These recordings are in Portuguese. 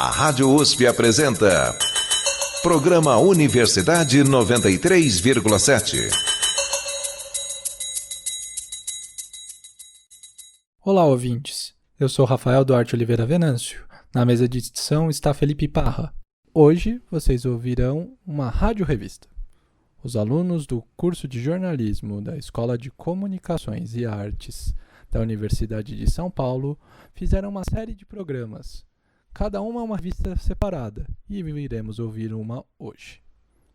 A Rádio USP apresenta Programa Universidade 93,7. Olá, ouvintes. Eu sou Rafael Duarte Oliveira Venâncio. Na mesa de edição está Felipe Parra. Hoje vocês ouvirão uma rádio-revista. Os alunos do curso de jornalismo da Escola de Comunicações e Artes da Universidade de São Paulo fizeram uma série de programas. Cada uma é uma revista separada e iremos ouvir uma hoje.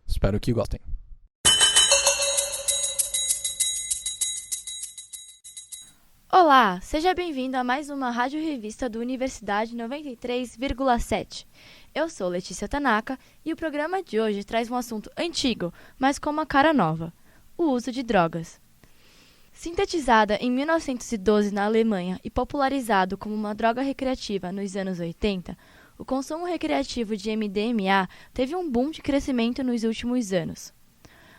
Espero que gostem. Olá, seja bem-vindo a mais uma rádio-revista do Universidade 93,7. Eu sou Letícia Tanaka e o programa de hoje traz um assunto antigo, mas com uma cara nova: o uso de drogas. Sintetizada em 1912 na Alemanha e popularizado como uma droga recreativa nos anos 80, o consumo recreativo de MDMA teve um boom de crescimento nos últimos anos.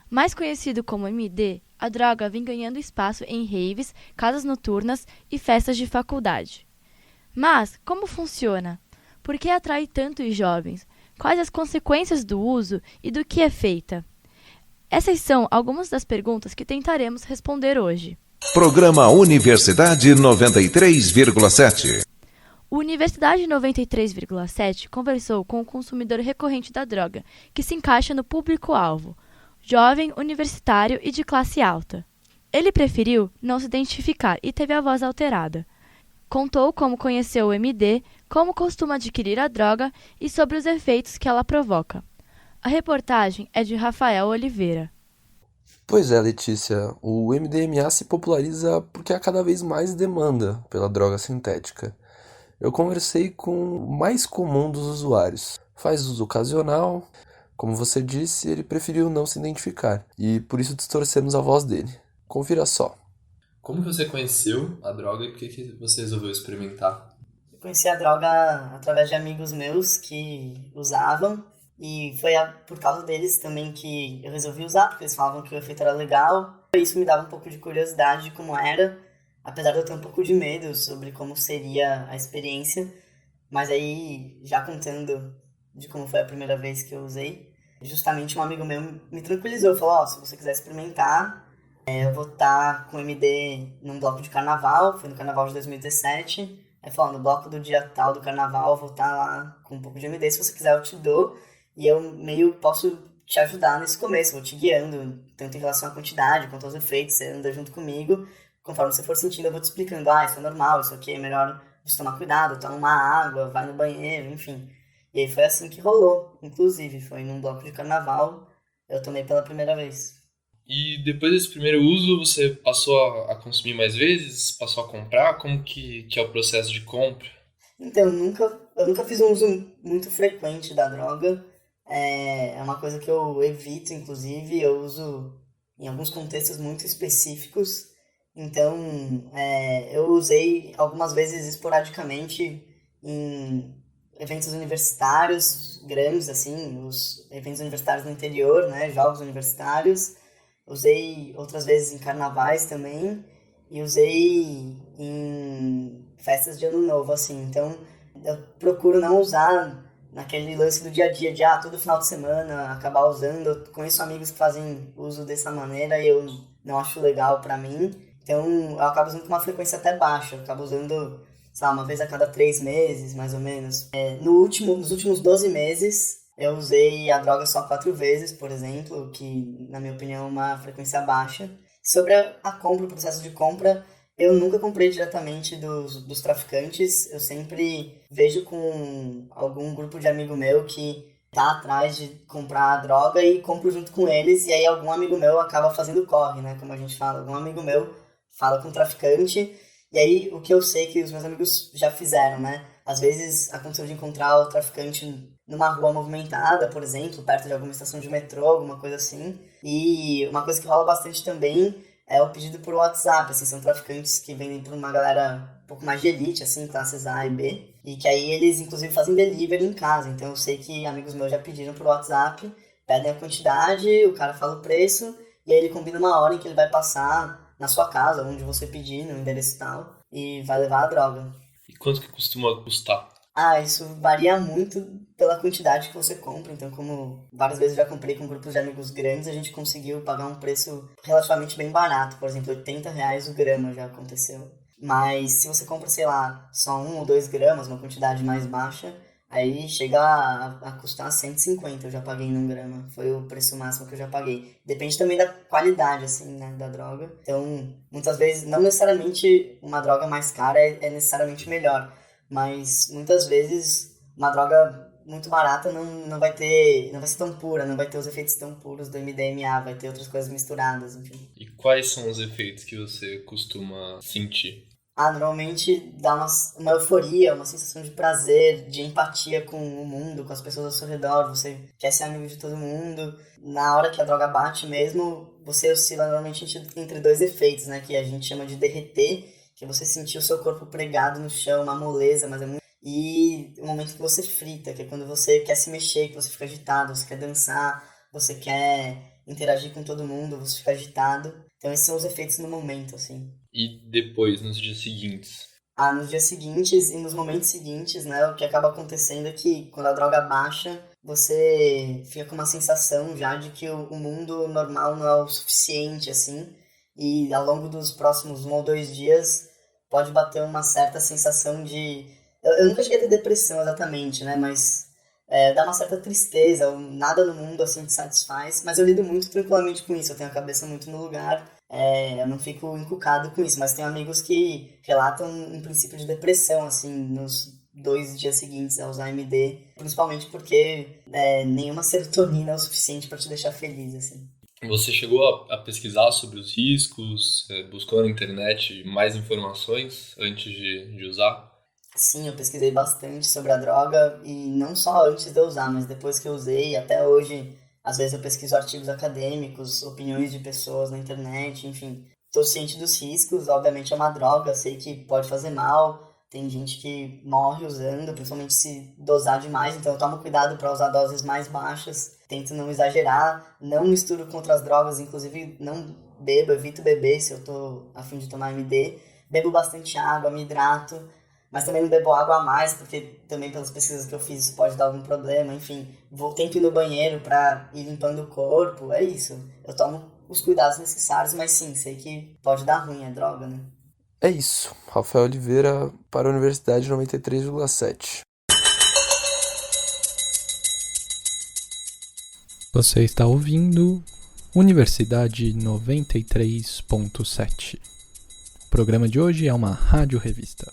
Mais conhecido como MD, a droga vem ganhando espaço em raves, casas noturnas e festas de faculdade. Mas, como funciona? Por que atrai tantos jovens? Quais as consequências do uso e do que é feita? Essas são algumas das perguntas que tentaremos responder hoje. Programa Universidade 93,7. O Universidade 93,7 conversou com o consumidor recorrente da droga, que se encaixa no público-alvo, jovem, universitário e de classe alta. Ele preferiu não se identificar e teve a voz alterada. Contou como conheceu o MD, como costuma adquirir a droga e sobre os efeitos que ela provoca. A reportagem é de Rafael Oliveira. Pois é, Letícia, o MDMA se populariza porque há cada vez mais demanda pela droga sintética. Eu conversei com o mais comum dos usuários. Faz uso ocasional, como você disse, ele preferiu não se identificar e por isso distorcemos a voz dele. Confira só. Como que você conheceu a droga e por que você resolveu experimentar? Eu conheci a droga através de amigos meus que usavam. E foi por causa deles também que eu resolvi usar, porque eles falavam que o efeito era legal. Isso me dava um pouco de curiosidade de como era, apesar de eu ter um pouco de medo sobre como seria a experiência. Mas aí, já contando de como foi a primeira vez que eu usei, justamente um amigo meu me tranquilizou, falou, se você quiser experimentar, eu vou estar com MD num bloco de carnaval, foi no carnaval de 2017. Aí falou, no bloco do dia tal do carnaval eu vou estar lá com um pouco de MD, se você quiser eu te dou. E eu meio posso te ajudar nesse começo, vou te guiando, tanto em relação à quantidade quanto aos efeitos, você anda junto comigo. Conforme você for sentindo, eu vou te explicando, isso é normal, isso aqui é melhor você tomar cuidado, toma uma água, vai no banheiro, enfim. E aí foi assim que rolou, inclusive, foi num bloco de carnaval, eu tomei pela primeira vez. E depois desse primeiro uso, você passou a consumir mais vezes? Passou a comprar? Como que é o processo de compra? Então, eu nunca fiz um uso muito frequente da droga. É uma coisa que eu evito, inclusive, eu uso em alguns contextos muito específicos. Então, eu usei algumas vezes esporadicamente em eventos universitários grandes, assim, os eventos universitários no interior, né, jogos universitários. Usei outras vezes em carnavais também e usei em festas de ano novo, assim. Então, eu procuro não usar naquele lance do dia a dia de todo final de semana acabar usando. Eu conheço amigos que fazem uso dessa maneira e eu não acho legal pra mim. Então eu acabo usando com uma frequência até baixa. Eu acabo usando, sei lá, uma vez a cada 3 meses, mais ou menos. Nos últimos 12 meses, eu usei a droga só 4 vezes, por exemplo, que na minha opinião é uma frequência baixa. Sobre a compra, o processo de compra, eu nunca comprei diretamente dos traficantes, eu sempre vejo com algum grupo de amigo meu que tá atrás de comprar a droga e compro junto com eles, e aí algum amigo meu acaba fazendo corre, né, como a gente fala, algum amigo meu fala com o traficante, e aí o que eu sei que os meus amigos já fizeram, né, às vezes aconteceu de encontrar o traficante numa rua movimentada, por exemplo, perto de alguma estação de metrô, alguma coisa assim, e uma coisa que rola bastante também é o pedido por WhatsApp, assim, são traficantes que vendem por uma galera um pouco mais de elite, assim, classes A e B, e que aí eles, inclusive, fazem delivery em casa, então eu sei que amigos meus já pediram por WhatsApp, pedem a quantidade, o cara fala o preço, e aí ele combina uma hora em que ele vai passar na sua casa, onde você pedir, no endereço tal, e vai levar a droga. E quanto que costuma custar? Isso varia muito pela quantidade que você compra. Então, como várias vezes eu já comprei com grupos de amigos grandes, a gente conseguiu pagar um preço relativamente bem barato. Por exemplo, R$ 80 o grama já aconteceu. Mas se você compra, sei lá, só 1 ou 2 gramas, uma quantidade mais baixa, aí chega a custar 150, eu já paguei num grama. Foi o preço máximo que eu já paguei. Depende também da qualidade, assim, né, da droga. Então, muitas vezes, não necessariamente uma droga mais cara é necessariamente melhor. Mas muitas vezes uma droga muito barata não vai ser tão pura, não vai ter os efeitos tão puros do MDMA, vai ter outras coisas misturadas, enfim. E quais são os efeitos que você costuma sentir? Normalmente dá uma euforia, uma sensação de prazer, de empatia com o mundo, com as pessoas ao seu redor, você quer ser amigo de todo mundo. Na hora que a droga bate mesmo, você oscila normalmente entre dois efeitos, né, que a gente chama de derreter, que é você sentir o seu corpo pregado no chão, uma moleza, mas é muito... E o momento que você frita, que é quando você quer se mexer, que você fica agitado, você quer dançar, você quer interagir com todo mundo, você fica agitado. Então esses são os efeitos no momento, assim. E depois, nos dias seguintes? Nos dias seguintes e nos momentos seguintes, né, o que acaba acontecendo é que quando a droga baixa, você fica com uma sensação já de que o mundo normal não é o suficiente, assim, e ao longo dos próximos 1 ou 2 dias pode bater uma certa sensação de... Eu nunca cheguei a ter depressão exatamente, né, mas dá uma certa tristeza, nada no mundo assim te satisfaz, mas eu lido muito tranquilamente com isso, eu tenho a cabeça muito no lugar. Eu não fico encucado com isso, mas tenho amigos que relatam um princípio de depressão, assim, nos 2 dias seguintes a usar MD, principalmente porque nenhuma serotonina é o suficiente para te deixar feliz, assim. Você chegou a pesquisar sobre os riscos, buscou na internet mais informações antes de usar? Sim, eu pesquisei bastante sobre a droga e não só antes de eu usar, mas depois que eu usei, até hoje, às vezes eu pesquiso artigos acadêmicos, opiniões de pessoas na internet, enfim. Estou ciente dos riscos, obviamente é uma droga, sei que pode fazer mal, tem gente que morre usando, principalmente se dosar demais, então eu tomo cuidado para usar doses mais baixas, tento não exagerar, não misturo com outras drogas, inclusive não bebo, evito beber se eu tô a fim de tomar MD, bebo bastante água, me hidrato, mas também não bebo água a mais, porque também pelas pesquisas que eu fiz isso pode dar algum problema, enfim. Tento ir no banheiro pra ir limpando o corpo, é isso. Eu tomo os cuidados necessários, mas sim, sei que pode dar ruim a droga, né? É isso. Rafael Oliveira para a Universidade 93,7. Você está ouvindo Universidade 93.7. O programa de hoje é uma rádio-revista.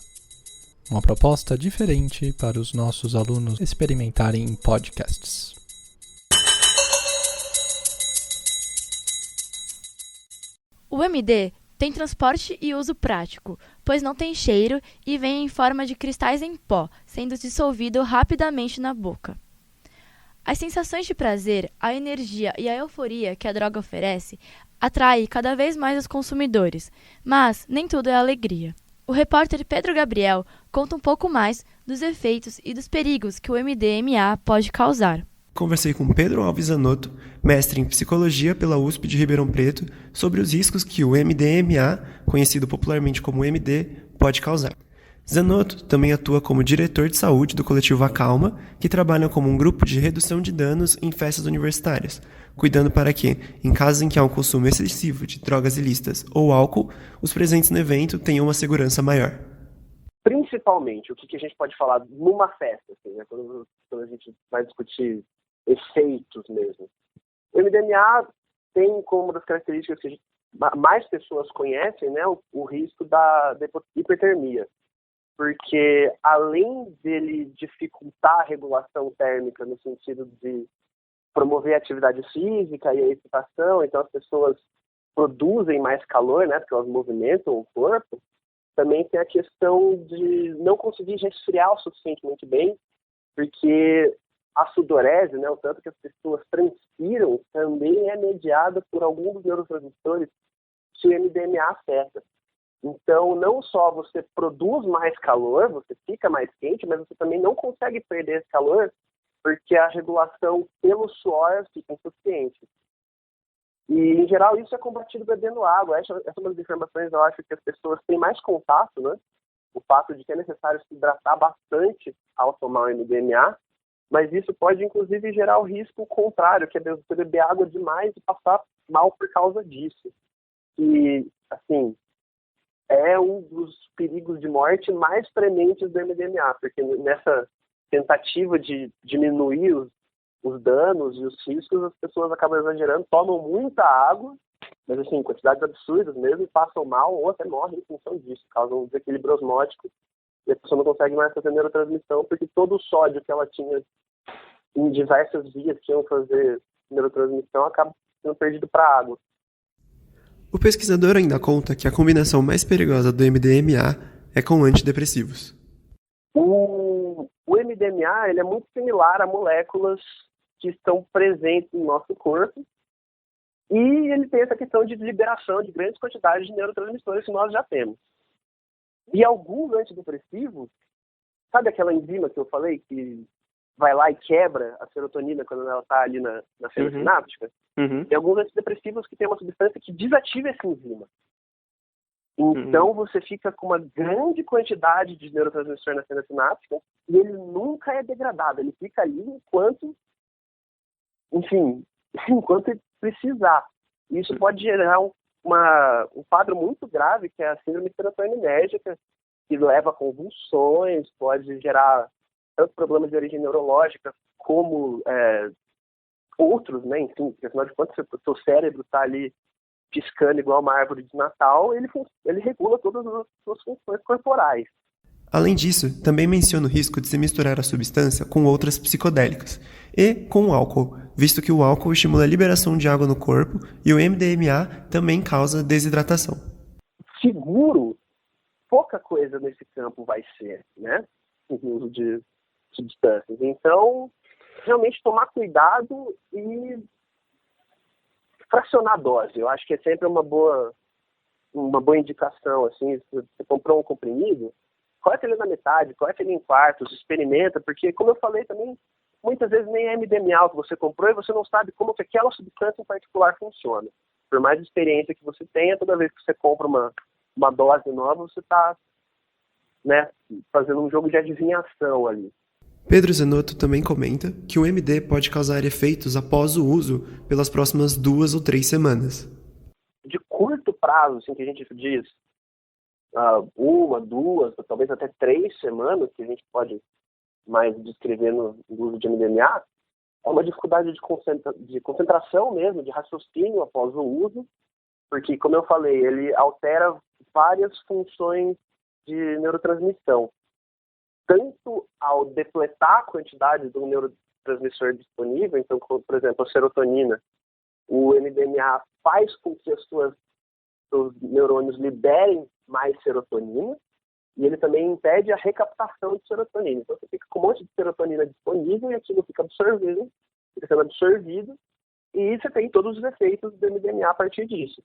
Uma proposta diferente para os nossos alunos experimentarem em podcasts. O MD tem transporte e uso prático, pois não tem cheiro e vem em forma de cristais em pó, sendo dissolvido rapidamente na boca. As sensações de prazer, a energia e a euforia que a droga oferece atrai cada vez mais os consumidores, mas nem tudo é alegria. O repórter Pedro Gabriel conta um pouco mais dos efeitos e dos perigos que o MDMA pode causar. Conversei com Pedro Alves Zanotto, mestre em Psicologia pela USP de Ribeirão Preto, sobre os riscos que o MDMA, conhecido popularmente como MD, pode causar. Zanotto também atua como diretor de saúde do coletivo Acalma, que trabalha como um grupo de redução de danos em festas universitárias, cuidando para que, em casos em que há um consumo excessivo de drogas ilícitas ou álcool, os presentes no evento tenham uma segurança maior. Principalmente, o que a gente pode falar numa festa, assim, né, quando a gente vai discutir efeitos mesmo. O MDMA tem como uma das características que mais pessoas conhecem, né, o risco da hipertermia. Porque além dele dificultar a regulação térmica no sentido de promover a atividade física e a excitação, então as pessoas produzem mais calor, né, porque elas movimentam o corpo, também tem a questão de não conseguir resfriar o suficientemente bem, porque a sudorese, né, o tanto que as pessoas transpiram, também é mediada por algum dos neurotransmissores que o MDMA afeta. Então, não só você produz mais calor, você fica mais quente, mas você também não consegue perder esse calor porque a regulação pelo suor fica insuficiente. E, em geral, isso é combatido bebendo água. Essa é uma das informações, eu acho, que as pessoas têm mais contato, né? o fato de que é necessário se hidratar bastante ao tomar o MDMA, mas isso pode, inclusive, gerar o risco contrário, que é você beber água demais e passar mal por causa disso. E, assim, é um dos perigos de morte mais prementes do MDMA, porque nessa tentativa de diminuir os danos e os riscos, as pessoas acabam exagerando, tomam muita água, mas, assim, quantidades absurdas mesmo, e passam mal ou até morrem em função disso, causam um desequilíbrio osmótico, e a pessoa não consegue mais fazer neurotransmissão, porque todo o sódio que ela tinha em diversas vias que iam fazer neurotransmissão acaba sendo perdido para a água. O pesquisador ainda conta que a combinação mais perigosa do MDMA é com antidepressivos. O MDMA ele é muito similar a moléculas que estão presentes no nosso corpo, e ele tem essa questão de liberação de grandes quantidades de neurotransmissores que nós já temos. E alguns antidepressivos, sabe aquela enzima que eu falei que vai lá e quebra a serotonina quando ela está ali na fenda sináptica? Tem alguns antidepressivos que têm uma substância que desativa essa enzima. Então você fica com uma grande quantidade de neurotransmissor na fenda sináptica e ele nunca é degradado. Ele fica ali enquanto precisar. E isso pode gerar um quadro muito grave, que é a síndrome serotoninérgica, que leva a convulsões, pode gerar tanto problemas de origem neurológica como outros, né? Enfim, porque afinal de contas, o seu cérebro está ali piscando igual uma árvore de Natal, ele regula todas as suas funções corporais. Além disso, também menciona o risco de se misturar a substância com outras psicodélicas e com o álcool, visto que o álcool estimula a liberação de água no corpo e o MDMA também causa desidratação. Seguro, pouca coisa nesse campo vai ser, né? O uso de substâncias. Então, realmente tomar cuidado e fracionar a dose. Eu acho que é sempre uma boa indicação, assim, se você comprou um comprimido, corta ele na metade, corta ele em quartos, experimenta, porque, como eu falei também, muitas vezes nem é MDMA que você comprou e você não sabe como que aquela substância em particular funciona. Por mais experiência que você tenha, toda vez que você compra uma dose nova, você está, né, fazendo um jogo de adivinhação ali. Pedro Zanotto também comenta que o MD pode causar efeitos após o uso pelas próximas 2 ou 3 semanas. De curto prazo, assim, que a gente diz 1, 2, talvez até 3 semanas, que a gente pode mais descrever no uso de MDMA, é uma dificuldade de concentração mesmo, de raciocínio após o uso, porque, como eu falei, ele altera várias funções de neurotransmissão. Tanto ao depletar a quantidade do neurotransmissor disponível, então, por exemplo, a serotonina, o MDMA faz com que os neurônios liberem mais serotonina, e ele também impede a recaptação de serotonina. Então você fica com um monte de serotonina disponível e aquilo fica sendo absorvido, e você tem todos os efeitos do MDMA a partir disso.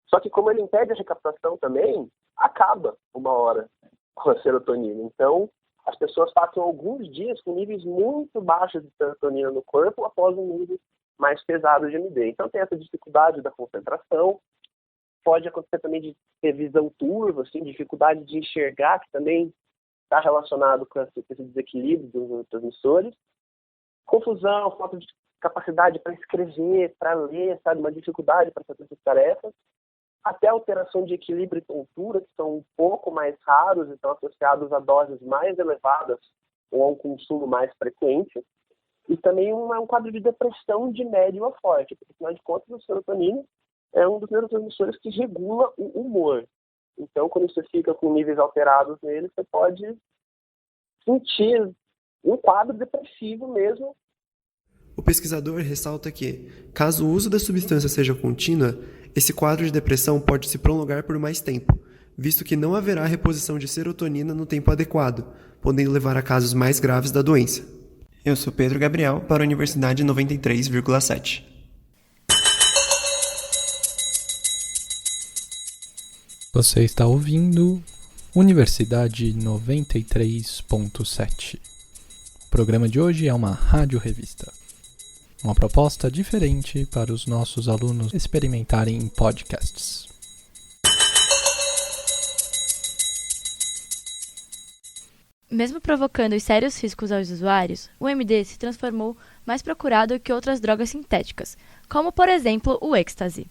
Só que como ele impede a recaptação também, acaba uma hora com a serotonina. Então as pessoas passam alguns dias com níveis muito baixos de serotonina no corpo após um uso mais pesado de MD. Então tem essa dificuldade da concentração, pode acontecer também de ter visão turva, assim, dificuldade de enxergar, que também está relacionado com esse desequilíbrio dos neurotransmissores. Confusão, falta de capacidade para escrever, para ler, sabe, uma dificuldade para fazer essas tarefas. Até alteração de equilíbrio e tontura, que são um pouco mais raros e estão associados a doses mais elevadas ou a um consumo mais frequente. E também um quadro de depressão de médio a forte, porque, afinal de contas, a serotonina é um dos neurotransmissores que regula o humor. Então, quando você fica com níveis alterados nele, você pode sentir um quadro depressivo mesmo. O pesquisador ressalta que, caso o uso da substância seja contínua, esse quadro de depressão pode se prolongar por mais tempo, visto que não haverá reposição de serotonina no tempo adequado, podendo levar a casos mais graves da doença. Eu sou Pedro Gabriel, para a Universidade 93,7. Você está ouvindo Universidade 93.7. O programa de hoje é uma rádio-revista. Uma proposta diferente para os nossos alunos experimentarem em podcasts. Mesmo provocando sérios riscos aos usuários, o MD se transformou mais procurado que outras drogas sintéticas, como, por exemplo, o êxtase.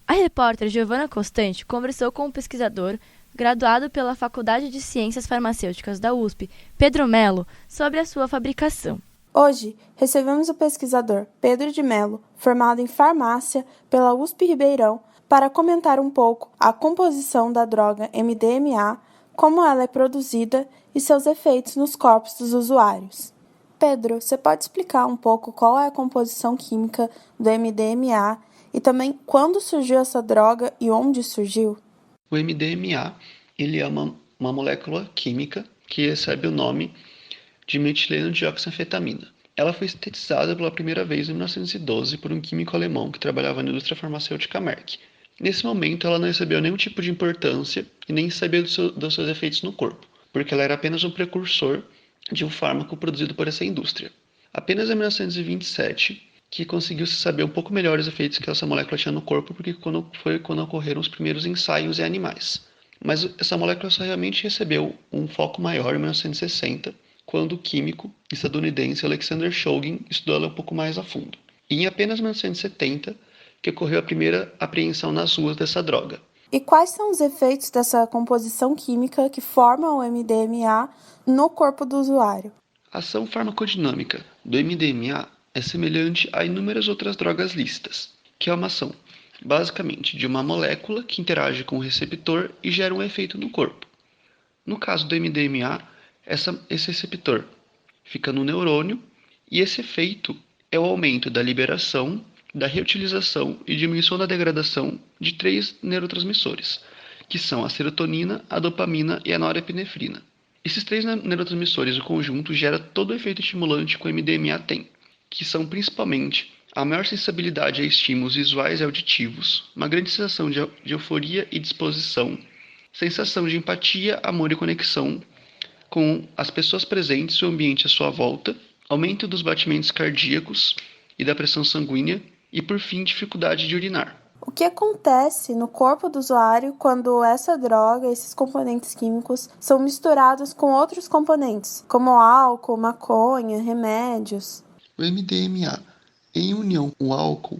A repórter Giovanna Constante conversou com um pesquisador graduado pela Faculdade de Ciências Farmacêuticas da USP, Pedro Melo, sobre a sua fabricação. Hoje, recebemos o pesquisador Pedro de Melo, formado em farmácia pela USP Ribeirão, para comentar um pouco a composição da droga MDMA, como ela é produzida e seus efeitos nos corpos dos usuários. Pedro, você pode explicar um pouco qual é a composição química do MDMA e também quando surgiu essa droga e onde surgiu? O MDMA ele é uma molécula química que recebe o nome de metileno dioxanfetamina. Ela foi sintetizada pela primeira vez em 1912 por um químico alemão que trabalhava na indústria farmacêutica Merck. Nesse momento, ela não recebeu nenhum tipo de importância e nem sabia dos seus efeitos no corpo, porque ela era apenas um precursor de um fármaco produzido por essa indústria. Apenas em 1927 que conseguiu-se saber um pouco melhor os efeitos que essa molécula tinha no corpo, porque foi quando ocorreram os primeiros ensaios em animais. Mas essa molécula só realmente recebeu um foco maior em 1960, quando o químico estadunidense Alexander Shulgin estudou ela um pouco mais a fundo. E em apenas 1970, que ocorreu a primeira apreensão nas ruas dessa droga. E quais são os efeitos dessa composição química que forma o MDMA no corpo do usuário? A ação farmacodinâmica do MDMA é semelhante a inúmeras outras drogas listas, que é uma ação, basicamente, de uma molécula que interage com o receptor e gera um efeito no corpo. No caso do MDMA, esse receptor fica no neurônio e esse efeito é o aumento da liberação, da reutilização e diminuição da degradação de 3 neurotransmissores, que são a serotonina, a dopamina e a norepinefrina. Esses 3 neurotransmissores, o conjunto, gera todo o efeito estimulante que o MDMA tem, que são principalmente a maior sensibilidade a estímulos visuais e auditivos, uma grande sensação de euforia e disposição, sensação de empatia, amor e conexão com as pessoas presentes e o ambiente à sua volta, aumento dos batimentos cardíacos e da pressão sanguínea e, por fim, dificuldade de urinar. O que acontece no corpo do usuário quando essa droga, esses componentes químicos, são misturados com outros componentes, como álcool, maconha, remédios? O MDMA, em união com o álcool,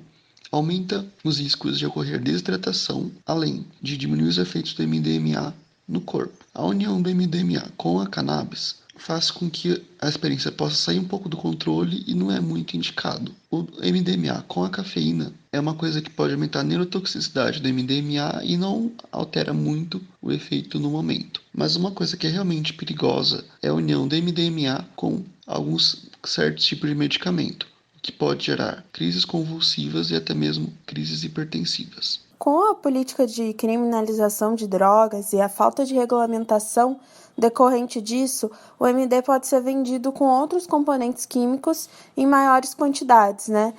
aumenta os riscos de ocorrer desidratação, além de diminuir os efeitos do MDMA no corpo. A união do MDMA com a cannabis faz com que a experiência possa sair um pouco do controle e não é muito indicado. O MDMA com a cafeína é uma coisa que pode aumentar a neurotoxicidade do MDMA e não altera muito o efeito no momento. Mas uma coisa que é realmente perigosa é a união do MDMA com alguns certos tipos de medicamento, o que pode gerar crises convulsivas e até mesmo crises hipertensivas. Com a política de criminalização de drogas e a falta de regulamentação decorrente disso, o MD pode ser vendido com outros componentes químicos em maiores quantidades, né?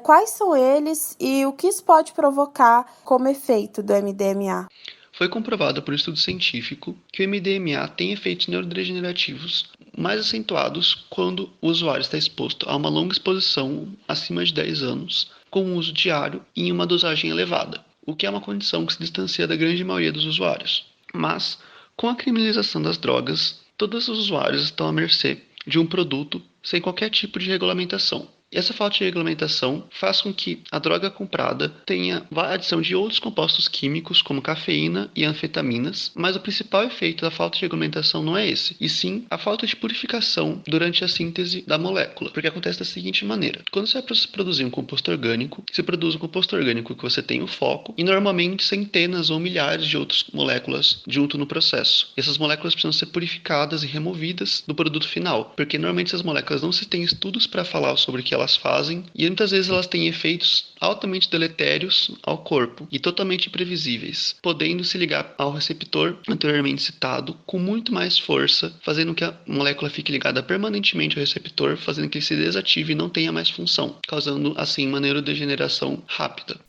Quais são eles e o que isso pode provocar como efeito do MDMA? Foi comprovado por um estudo científico que o MDMA tem efeitos neurodegenerativos mais acentuados quando o usuário está exposto a uma longa exposição acima de 10 anos, com um uso diário e em uma dosagem elevada, o que é uma condição que se distancia da grande maioria dos usuários. Mas, com a criminalização das drogas, todos os usuários estão à mercê de um produto sem qualquer tipo de regulamentação. E essa falta de regulamentação faz com que a droga comprada tenha a adição de outros compostos químicos, como cafeína e anfetaminas, mas o principal efeito da falta de regulamentação não é esse, e sim a falta de purificação durante a síntese da molécula, porque acontece da seguinte maneira: quando você vai produzir um composto orgânico, você produz um composto orgânico que você tem o foco, e normalmente centenas ou milhares de outras moléculas junto no processo. E essas moléculas precisam ser purificadas e removidas do produto final, porque normalmente essas moléculas não se têm estudos para falar sobre o que elas fazem, e muitas vezes elas têm efeitos altamente deletérios ao corpo e totalmente imprevisíveis, podendo se ligar ao receptor anteriormente citado com muito mais força, fazendo que a molécula fique ligada permanentemente ao receptor, fazendo que ele se desative e não tenha mais função, causando assim uma neurodegeneração rápida.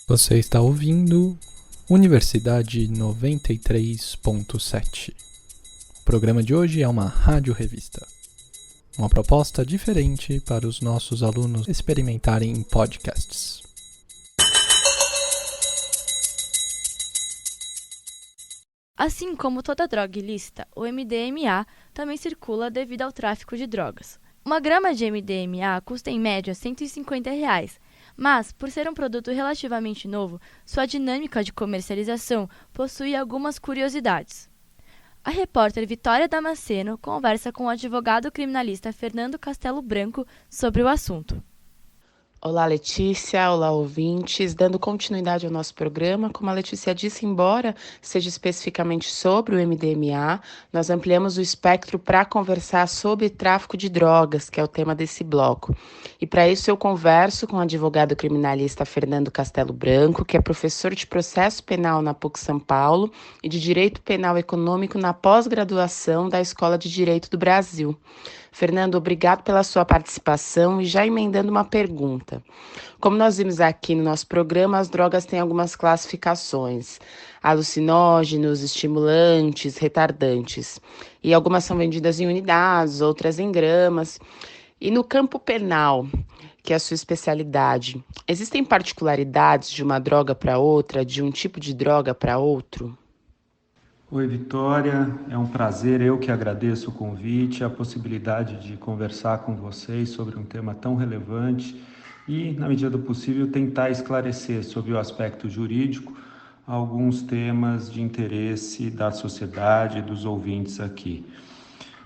Você está ouvindo Universidade 93.7. O programa de hoje é uma rádio-revista. Uma proposta diferente para os nossos alunos experimentarem em podcasts. Assim como toda droga ilícita, o MDMA também circula devido ao tráfico de drogas. Uma grama de MDMA custa em média R$ 150, mas, por ser um produto relativamente novo, sua dinâmica de comercialização possui algumas curiosidades. A repórter Vitória Damasceno conversa com o advogado criminalista Fernando Castelo Branco sobre o assunto. Olá, Letícia. Olá, ouvintes. Dando continuidade ao nosso programa, como a Letícia disse, embora seja especificamente sobre o MDMA, nós ampliamos o espectro para conversar sobre tráfico de drogas, que é o tema desse bloco. E para isso eu converso com o advogado criminalista Fernando Castelo Branco, que é professor de processo penal na PUC São Paulo e de direito penal econômico na pós-graduação da Escola de Direito do Brasil. Fernando, obrigado pela sua participação e já emendando uma pergunta. Como nós vimos aqui no nosso programa, as drogas têm algumas classificações: alucinógenos, estimulantes, retardantes. E algumas são vendidas em unidades, outras em gramas. E no campo penal, que é a sua especialidade, existem particularidades de uma droga para outra, de um tipo de droga para outro? Oi, Vitória, é um prazer, eu que agradeço o convite, a possibilidade de conversar com vocês sobre um tema tão relevante e, na medida do possível, tentar esclarecer sobre o aspecto jurídico alguns temas de interesse da sociedade e dos ouvintes aqui.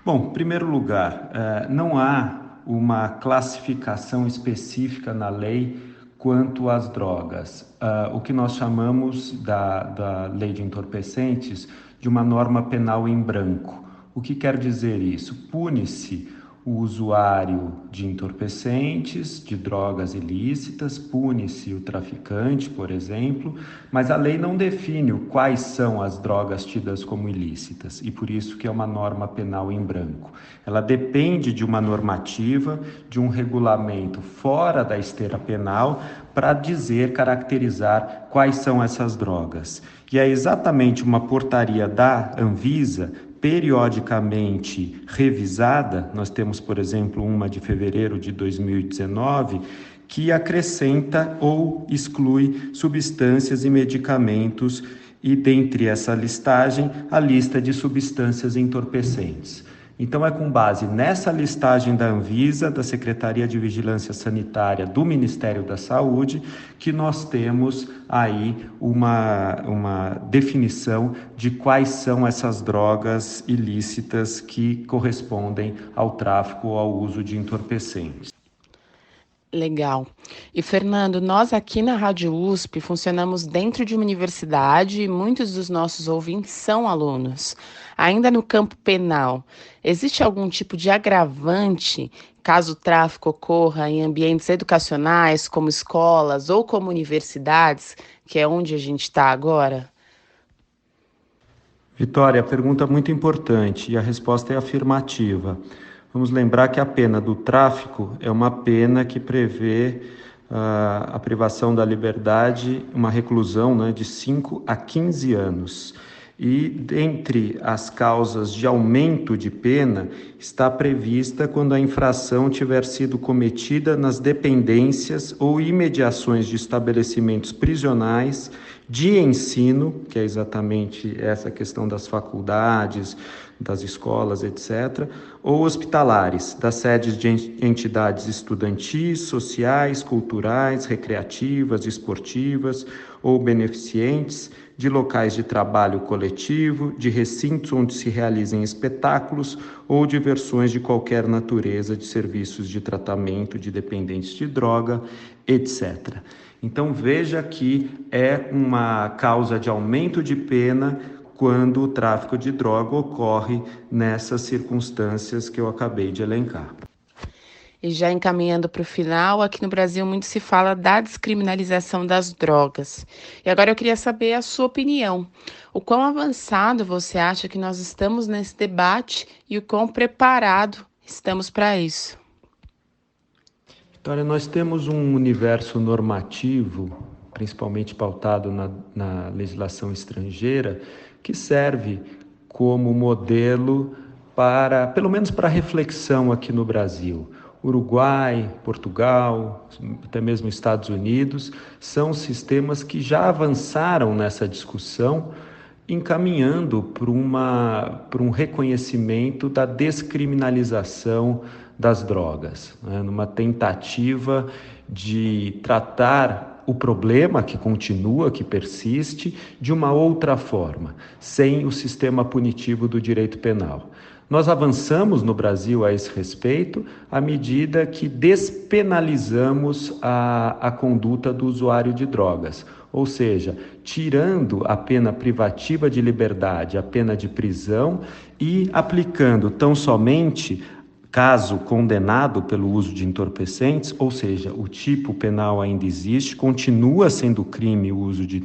Bom, em primeiro lugar, não há uma classificação específica na lei quanto às drogas. O que nós chamamos da lei de entorpecentes de uma norma penal em branco. O que quer dizer isso? Pune-se o usuário de entorpecentes, de drogas ilícitas, pune-se o traficante, por exemplo, mas a lei não define quais são as drogas tidas como ilícitas, e por isso que é uma norma penal em branco. Ela depende de uma normativa, de um regulamento fora da esteira penal para dizer, caracterizar quais são essas drogas. E é exatamente uma portaria da Anvisa, periodicamente revisada, nós temos, por exemplo, uma de fevereiro de 2019, que acrescenta ou exclui substâncias e medicamentos e, dentre essa listagem, a lista de substâncias entorpecentes. Então, é com base nessa listagem da Anvisa, da Secretaria de Vigilância Sanitária do Ministério da Saúde, que nós temos aí uma definição de quais são essas drogas ilícitas que correspondem ao tráfico ou ao uso de entorpecentes. Legal. E, Fernando, nós aqui na Rádio USP funcionamos dentro de uma universidade e muitos dos nossos ouvintes são alunos. Ainda no campo penal, existe algum tipo de agravante caso o tráfico ocorra em ambientes educacionais, como escolas ou como universidades, que é onde a gente está agora? Vitória, pergunta muito importante e a resposta é afirmativa. Vamos lembrar que a pena do tráfico é uma pena que prevê a privação da liberdade, uma reclusão, de 5 a 15 anos. E dentre as causas de aumento de pena está prevista quando a infração tiver sido cometida nas dependências ou imediações de estabelecimentos prisionais, de ensino, que é exatamente essa questão das faculdades, das escolas, etc., ou hospitalares, das sedes de entidades estudantis, sociais, culturais, recreativas, esportivas ou beneficentes, de locais de trabalho coletivo, de recintos onde se realizem espetáculos ou diversões de qualquer natureza, de serviços de tratamento de dependentes de droga, etc. Então veja que é uma causa de aumento de pena quando o tráfico de droga ocorre nessas circunstâncias que eu acabei de elencar. E já encaminhando para o final, aqui no Brasil muito se fala da descriminalização das drogas. E agora eu queria saber a sua opinião. O quão avançado você acha que nós estamos nesse debate e o quão preparado estamos para isso? Vitória, nós temos um universo normativo, principalmente pautado na legislação estrangeira, que serve como modelo para, pelo menos para reflexão aqui no Brasil. Uruguai, Portugal, até mesmo Estados Unidos, são sistemas que já avançaram nessa discussão encaminhando para um reconhecimento da descriminalização das drogas, né? Numa tentativa de tratar o problema que continua, que persiste, de uma outra forma, sem o sistema punitivo do direito penal. Nós avançamos no Brasil a esse respeito à medida que despenalizamos a conduta do usuário de drogas, ou seja, tirando a pena privativa de liberdade, a pena de prisão, e aplicando tão somente caso condenado pelo uso de entorpecentes, ou seja, o tipo penal ainda existe, continua sendo crime o uso de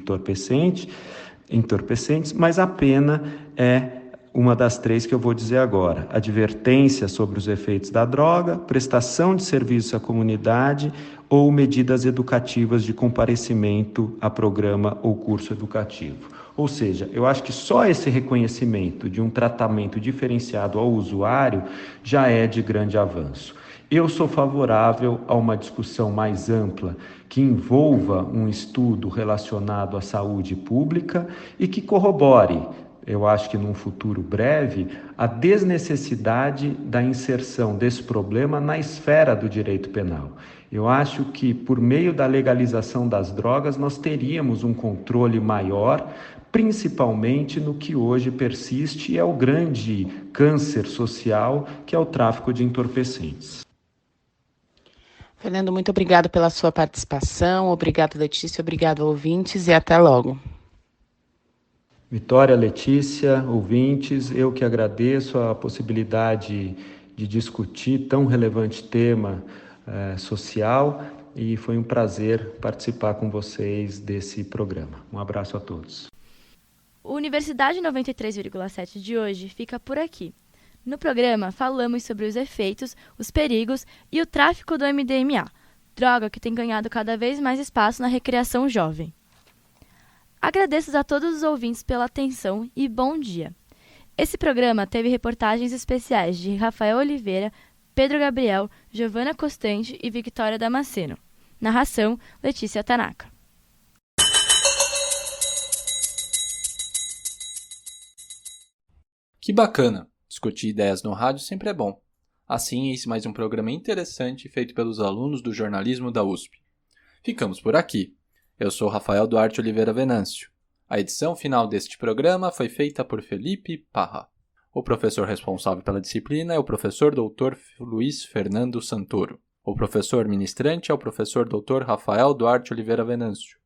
entorpecentes, mas a pena é uma das três que eu vou dizer agora: advertência sobre os efeitos da droga, prestação de serviço à comunidade ou medidas educativas de comparecimento a programa ou curso educativo. Ou seja, eu acho que só esse reconhecimento de um tratamento diferenciado ao usuário já é de grande avanço. Eu sou favorável a uma discussão mais ampla que envolva um estudo relacionado à saúde pública e que corrobore, eu acho que num futuro breve, a desnecessidade da inserção desse problema na esfera do direito penal. Eu acho que, por meio da legalização das drogas, nós teríamos um controle maior, principalmente no que hoje persiste e é o grande câncer social, que é o tráfico de entorpecentes. Fernando, muito obrigado pela sua participação. Obrigado, Letícia. Obrigado, ouvintes, e até logo. Vitória, Letícia, ouvintes, eu que agradeço a possibilidade de discutir tão relevante tema social, e foi um prazer participar com vocês desse programa. Um abraço a todos. O Universidade 93,7 de hoje fica por aqui. No programa, falamos sobre os efeitos, os perigos e o tráfico do MDMA, droga que tem ganhado cada vez mais espaço na recreação jovem. Agradeço a todos os ouvintes pela atenção e bom dia. Esse programa teve reportagens especiais de Rafael Oliveira, Pedro Gabriel, Giovana Costante e Victória Damasceno. Narração, Letícia Tanaka. Que bacana! Discutir ideias no rádio sempre é bom. Assim, eis mais um programa interessante feito pelos alunos do jornalismo da USP. Ficamos por aqui. Eu sou Rafael Duarte Oliveira Venâncio. A edição final deste programa foi feita por Felipe Parra. O professor responsável pela disciplina é o professor Dr. Luiz Fernando Santoro. O professor ministrante é o professor Dr. Rafael Duarte Oliveira Venâncio,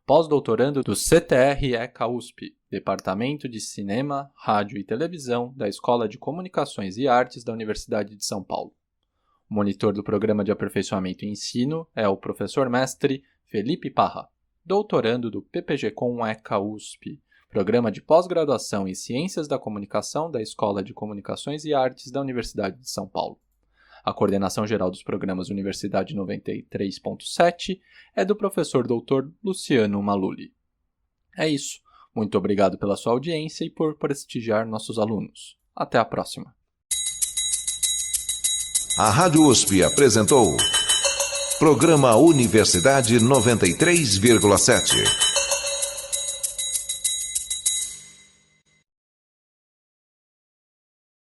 pós-doutorando do CTR-ECA USP, Departamento de Cinema, Rádio e Televisão da Escola de Comunicações e Artes da Universidade de São Paulo. O monitor do Programa de Aperfeiçoamento e Ensino é o professor mestre Felipe Parra, doutorando do PPG-Com-ECA USP, Programa de Pós-Graduação em Ciências da Comunicação da Escola de Comunicações e Artes da Universidade de São Paulo. A coordenação geral dos programas Universidade 93.7 é do professor Dr. Luciano Maluli. É isso. Muito obrigado pela sua audiência e por prestigiar nossos alunos. Até a próxima. A Rádio USP apresentou Programa Universidade 93,7.